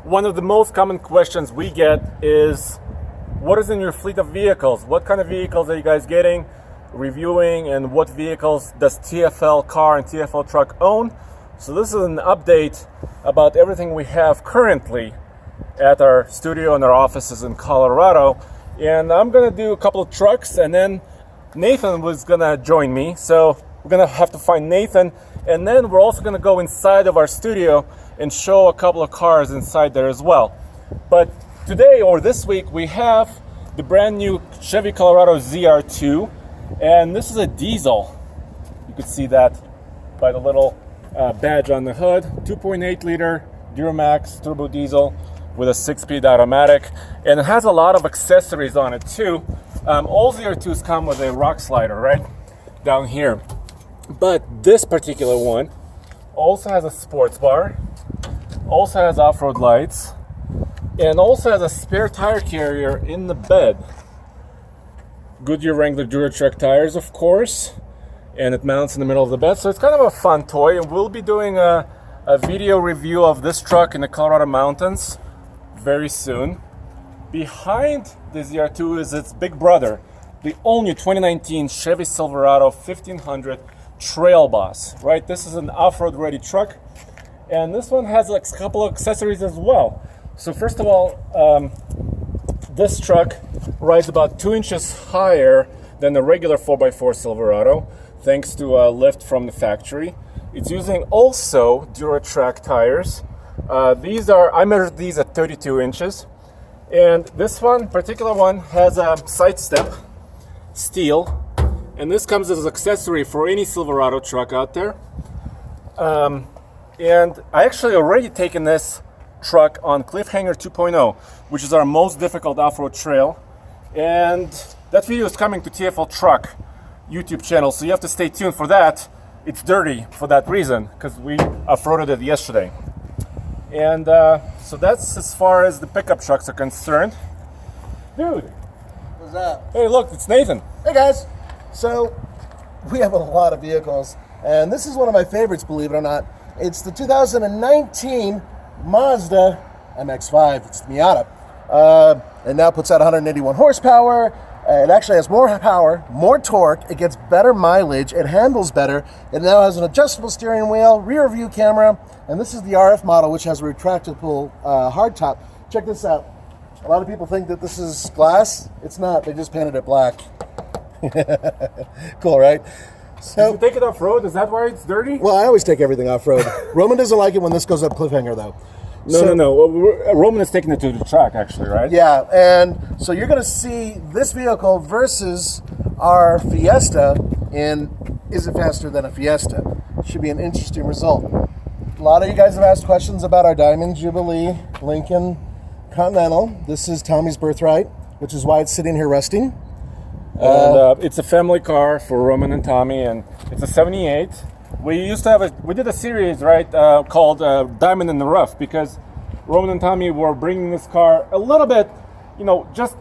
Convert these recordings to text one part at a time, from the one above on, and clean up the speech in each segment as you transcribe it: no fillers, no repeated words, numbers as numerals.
One of the most common questions we get is, what is in your fleet of vehicles? What kind of vehicles are you guys getting, reviewing, and what vehicles does TFL car and TFL truck own? So this is an update about everything we have currently at our studio and our offices in Colorado. And I'm gonna do a couple of trucks, and then Nathan was gonna join me. So we're gonna have to find Nathan, and then we're also gonna go inside of our studio and show a couple of cars inside there as well. But today, or this week, we have the brand new Chevy Colorado ZR2, and this is a diesel. You can see that by the little badge on the hood. 2.8 liter Duramax turbo diesel with a 6-speed automatic, and it has a lot of accessories on it too. All ZR2s come with a rock slider right down here, but this particular one also has a sports bar, also has off-road lights, and also has a spare tire carrier in the bed. Goodyear Wrangler Duratrac tires, of course, and it mounts in the middle of the bed. So it's kind of a fun toy, and we'll be doing a video review of this truck in the Colorado mountains very soon. Behind the ZR2 is its big brother, the all-new 2019 Chevy Silverado 1500 Trail Boss, right? This is an off-road ready truck, and this one has like a couple of accessories as well. So first of all, this truck rides about 2 inches higher than the regular 4x4 Silverado, thanks to a lift from the factory. It's using also Duratrac tires. I measured these at 32 inches. And this particular one has a side step, steel. And this comes as an accessory for any Silverado truck out there. And I actually already taken this truck on Cliffhanger 2.0, which is our most difficult off-road trail. And that video is coming to TFL Truck YouTube channel, so you have to stay tuned for that. It's dirty for that reason, because we off-roaded it yesterday. And so that's as far as the pickup trucks are concerned. Dude! What's up? Hey, look, it's Nathan. Hey guys! So, we have a lot of vehicles, and this is one of my favorites, believe it or not. It's the 2019 Mazda MX5. It's the Miata. It now puts out 181 horsepower. It actually has more power, more torque. It gets better mileage. It handles better. It now has an adjustable steering wheel, rear view camera, and this is the RF model, which has a retractable hardtop. Check this out. A lot of people think that this is glass. It's not. They just painted it black. Cool, right? So, did you take it off-road? Is that why it's dirty? Well, I always take everything off-road. Roman doesn't like it when this goes up Cliffhanger, though. No. Roman is taking it to the track, actually, right? Yeah, and so you're going to see this vehicle versus our Fiesta in is it faster than a Fiesta? Should be an interesting result. A lot of you guys have asked questions about our Diamond Jubilee Lincoln Continental. This is Tommy's birthright, which is why it's sitting here resting. And it's a family car for Roman and Tommy, and it's a 78. We used to have we did a series, right, called Diamond in the Rough, because Roman and Tommy were bringing this car a little bit, just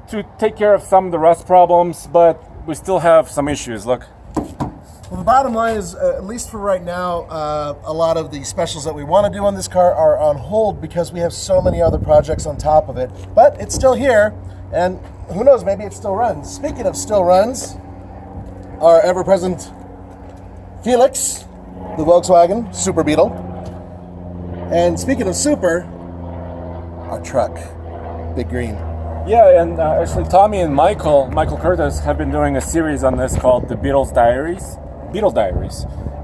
to take care of some of the rust problems, but we still have some issues. Look. Well, the bottom line is, at least for right now, a lot of the specials that we want to do on this car are on hold because we have so many other projects on top of it. But it's still here, and who knows, maybe it still runs. Speaking of still runs, our ever-present Felix, the Volkswagen Super Beetle. And speaking of super, our truck, Big Green. Yeah, and actually Tommy and Michael Curtis have been doing a series on this called the Beetle Diaries.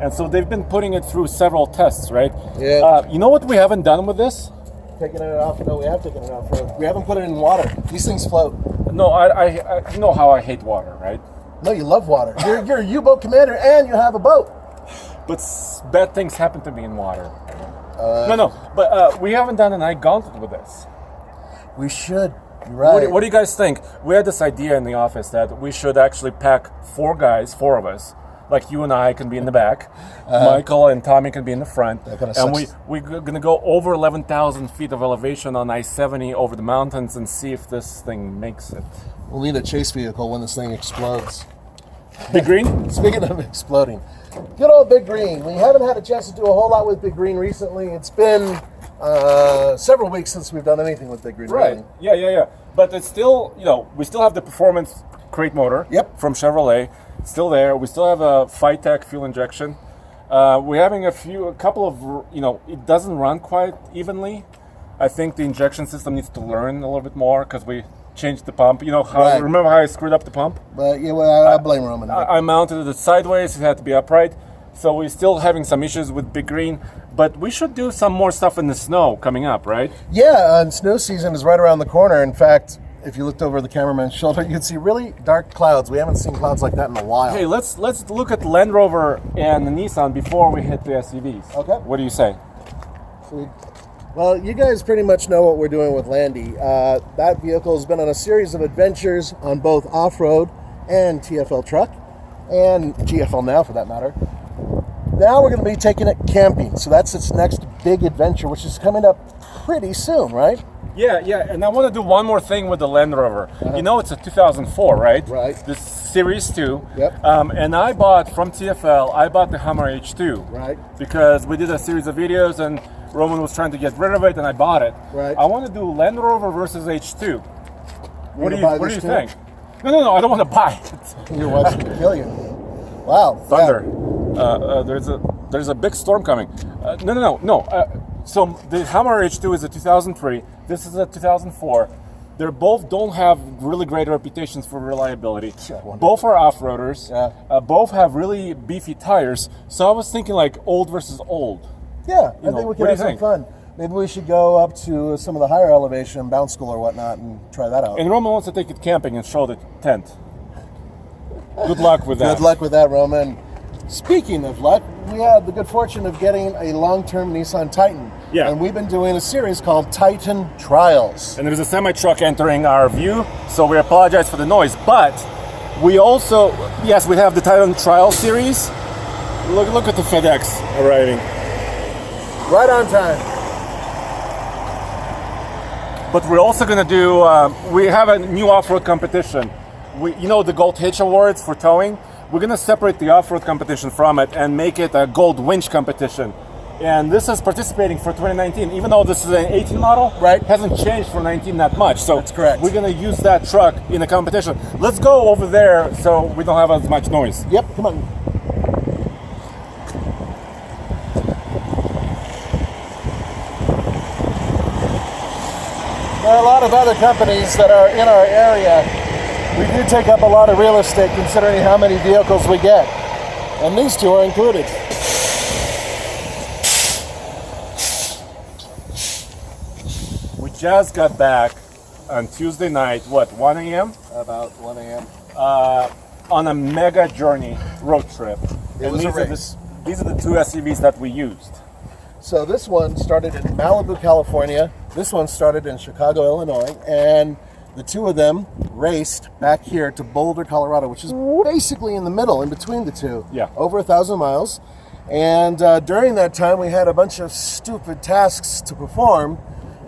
And so they've been putting it through several tests, right? Yeah. You know what we haven't done with this? Taking it off? No, we have taken it off road. We haven't put it in water. These things float. No, I you know how I hate water, right? No, you love water. You're a U-boat commander and you have a boat. But bad things happen to me in water. But we haven't done an eye gauntlet with this. We should. You're right. What do you guys think? We had this idea in the office that we should actually pack 4 of us. Like you and I can be in the back, Michael and Tommy can be in the front, and we're going to go over 11,000 feet of elevation on I-70 over the mountains and see if this thing makes it. We'll need a chase vehicle when this thing explodes. Big Green? Speaking of exploding, good old Big Green. We haven't had a chance to do a whole lot with Big Green recently. It's been several weeks since we've done anything with Big Green. Right. Really. Yeah. But it's still, we still have the performance crate motor. Yep. From Chevrolet. It's still there. We still have a Phytec fuel injection. We're having a couple of, it doesn't run quite evenly. I think the injection system needs to learn a little bit more because we changed the pump. Right. Remember how I screwed up the pump? But yeah, well, I blame Roman. I mounted it sideways. It had to be upright. So we're still having some issues with Big Green. But we should do some more stuff in the snow coming up, right? Yeah, and snow season is right around the corner. In fact, if you looked over the cameraman's shoulder, you'd see really dark clouds. We haven't seen clouds like that in a while. Hey, let's look at Land Rover and the Nissan before we hit the SUVs. Okay. What do you say? Sweet. Well, you guys pretty much know what we're doing with Landy. That vehicle has been on a series of adventures on both off-road and TFL truck, and GFL now for that matter. Now we're going to be taking it camping, so that's its next big adventure, which is coming up pretty soon, right? Yeah, and I want to do one more thing with the Land Rover. It's a 2004, right? Right. This Series 2. Yep. And I bought from TFL, the Hummer H2. Right. Because we did a series of videos and Roman was trying to get rid of it and I bought it. Right. I want to do Land Rover versus H2. What do you think? No, I don't want to buy it. Your wife's going to kill you. Wow. Thunder. There's a big storm coming. No. So the Hummer H2 is a 2003. This is a 2004. They both don't have really great reputations for reliability. Both are off-roaders. Yeah. Both have really beefy tires. So I was thinking like old versus old. Yeah, I think we could have some fun. Maybe we should go up to some of the higher elevation, bounce school or whatnot, and try that out. And Roman wants to take it camping and show the tent. Good luck with that. Good luck with that, Roman. Speaking of luck, we had the good fortune of getting a long-term Nissan Titan. Yeah. And we've been doing a series called Titan Trials. And there's a semi-truck entering our view, so we apologize for the noise. But we also, yes, we have the Titan Trial series. Look at the FedEx arriving. Right on time. But we're also going to do, we have a new off-road competition. The Gold Hitch Awards for towing? We're going to separate the off-road competition from it and make it a Gold Winch competition. And this is participating for 2019, even though this is an 18 model, right? Hasn't changed from 19 that much. So that's correct. We're going to use that truck in the competition. Let's go over there so we don't have as much noise. Yep, come on. There are a lot of other companies that are in our area. We do take up a lot of real estate considering how many vehicles we get. And these two are included. We just got back on Tuesday night, 1 a.m.? About 1 a.m. On a mega journey road trip. It was a race. These are the two SUVs that we used. So this one started in Malibu, California. This one started in Chicago, Illinois. And the two of them raced back here to Boulder, Colorado, which is basically in the middle, in between the two. Yeah. Over 1,000 miles. And during that time, we had a bunch of stupid tasks to perform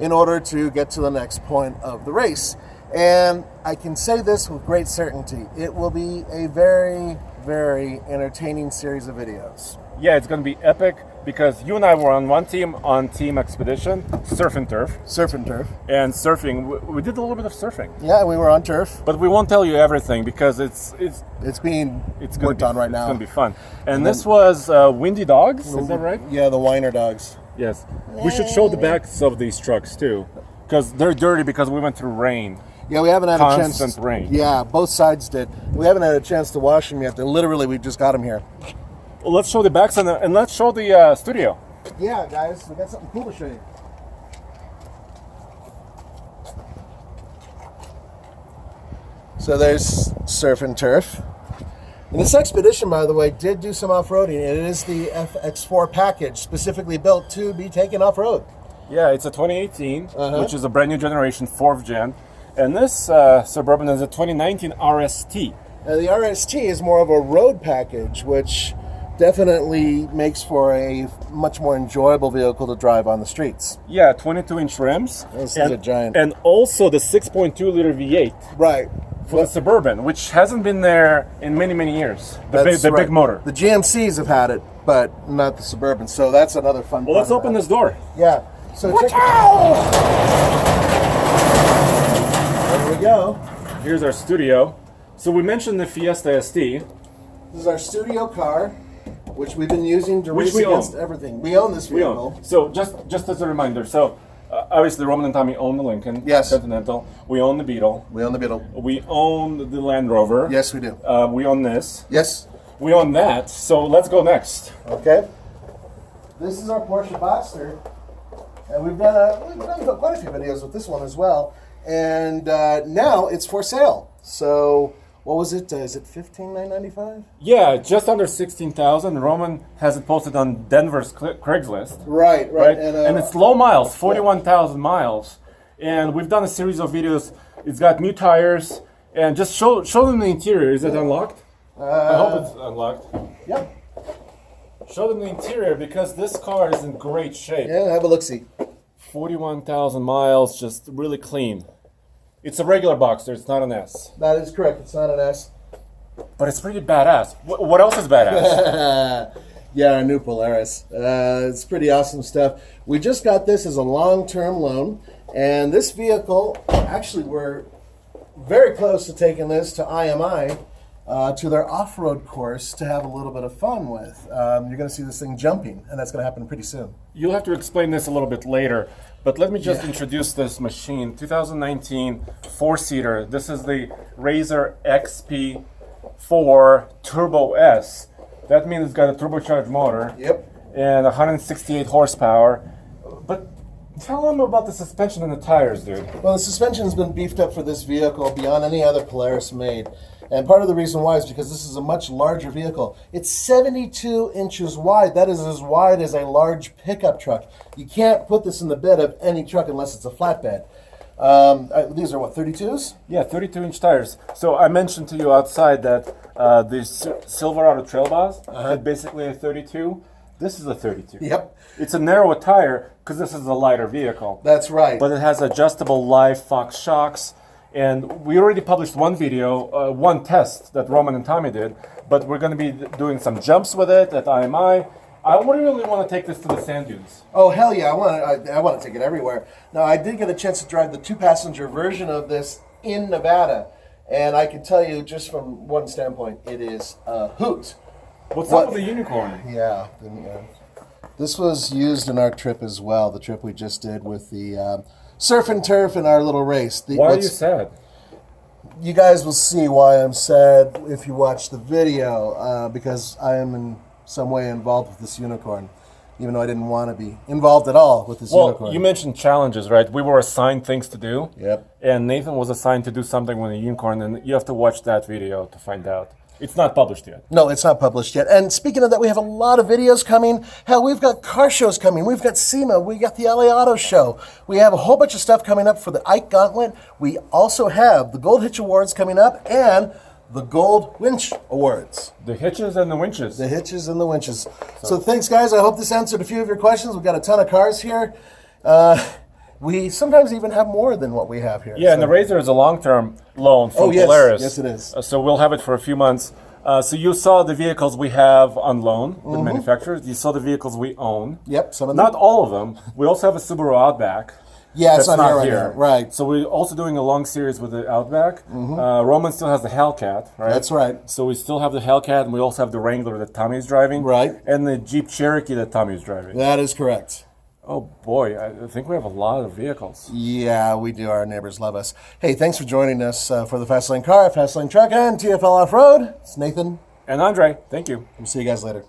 in order to get to the next point of the race. And I can say this with great certainty. It will be a very, very entertaining series of videos. Yeah, it's going to be epic because you and I were on one team on Team Expedition, Surf and Turf. Surf and turf. And surfing, we did a little bit of surfing. Yeah, we were on turf. But we won't tell you everything because it's being worked on right now. It's going to be fun. And this was Windy Dogs, is that right? Yeah, the Whiner Dogs. Yes. We should show the backs of these trucks too because they're dirty because we went through rain. Yeah, we haven't had a chance. Constant rain. Yeah, both sides did. We haven't had a chance to wash them yet. Literally, we just got them here. Well, let's show the backs and let's show the studio. Yeah, guys, we got something cool to show you. So there's Surf and Turf. And this Expedition, by the way, did do some off-roading. It is the FX4 package, specifically built to be taken off-road. Yeah, it's a 2018, which is a brand new generation, 4th gen. And this Suburban is a 2019 RST. Now, the RST is more of a road package, which definitely makes for a much more enjoyable vehicle to drive on the streets. Yeah, 22-inch rims. This is a giant. And also the 6.2-liter V8. Right. For the Suburban, which hasn't been there in many, many years. The big motor. The GMCs have had it, but not the Suburban. So that's another fun. Well, let's open this door. Yeah. So check out. There we go. Here's our studio. So we mentioned the Fiesta ST. This is our studio car, which we've been using to Which race we against own. everything. We own this We vehicle. own. So just as a reminder, so obviously Roman and Tommy own the Lincoln Yes. Continental. We own the Beetle. We own the Beetle. We own the Land Rover. Yes, we do. We own this. Yes. We own that. So let's go next. Okay. This is our Porsche Boxster, and we've done quite a few videos with this one as well. And now it's for sale. So what was it? Is it $15,995? Yeah, just under 16,000. Roman has it posted on Denver's Craigslist. Right. And it's low miles, 41,000 miles. And we've done a series of videos. It's got new tires. And just show them the interior. Is it unlocked? I hope it's unlocked. Yep. Show them the interior because this car is in great shape. Yeah, have a look-see. 41,000 miles, just really clean. It's a regular Boxster, it's not an S. That is correct. It's not an S. But it's pretty badass. What else is badass? Yeah, our new Polaris. It's pretty awesome stuff. We just got this as a long-term loan, and this vehicle, actually, we're very close to taking this to IMI, to their off-road course to have a little bit of fun with. You're going to see this thing jumping, and that's going to happen pretty soon. You'll have to explain this a little bit later, but let me just introduce this machine. 2019 four-seater. This is the Razor XP4 Turbo S. That means it's got a turbocharged motor. Yep. And 168 horsepower. But tell them about the suspension and the tires, dude. Well, the suspension's been beefed up for this vehicle beyond any other Polaris made. And part of the reason why is because this is a much larger vehicle. It's 72 inches wide. That is as wide as a large pickup truck. You can't put this in the bed of any truck unless it's a flatbed. These are what, 32s? Yeah, 32-inch tires. So I mentioned to you outside that the Silverado Trail Boss had basically a 32. This is a 32. Yep. It's a narrower tire because this is a lighter vehicle. That's right. But it has adjustable live Fox shocks. And we already published one video, one test that Roman and Tommy did. But we're going to be doing some jumps with it at IMI. I really want to take this to the sand dunes. Oh, hell yeah. I want to take it everywhere. Now, I did get a chance to drive the two-passenger version of this in Nevada. And I can tell you, just from one standpoint, it is a hoot. What's up with the unicorn? Yeah. This was used in our trip as well, the trip we just did with the surf and turf in our little race. Why are you sad? You guys will see why I'm sad if you watch the video, because I am in some way involved with this unicorn, even though I didn't want to be involved at all with this unicorn. Well, you mentioned challenges, right? We were assigned things to do. Yep. And Nathan was assigned to do something with a unicorn, and you have to watch that video to find out. It's not published yet. No, it's not published yet. And speaking of that, we have a lot of videos coming. Hell, we've got car shows coming. We've got SEMA. We got the LA Auto Show. We have a whole bunch of stuff coming up for the Ike Gauntlet. We also have the Gold Hitch Awards coming up and the Gold Winch Awards. The hitches and the winches. The hitches and the winches. So thanks, guys. I hope this answered a few of your questions. We've got a ton of cars here. We sometimes even have more than what we have here. Yeah, and the Razor is a long-term loan from yes. Polaris. Yes, it is. So we'll have it for a few months. So you saw the vehicles we have on loan with manufacturers. You saw the vehicles we own. Yep, some of them. Not all of them. We also have a Subaru Outback. Yeah, it's that's not, not here here. right now. Right. So we're also doing a long series with the Outback. Roman still has the Hellcat, right? That's right. So we still have the Hellcat, and we also have the Wrangler that Tommy's driving. Right. And the Jeep Cherokee that Tommy's driving. That is correct. Oh boy, I think we have a lot of vehicles. Yeah, we do. Our neighbors love us. Hey, thanks for joining us for the Fast Lane Car, Fast Lane Truck, and TFL Off-Road. It's Nathan. And Andre, thank you. We'll see you guys later.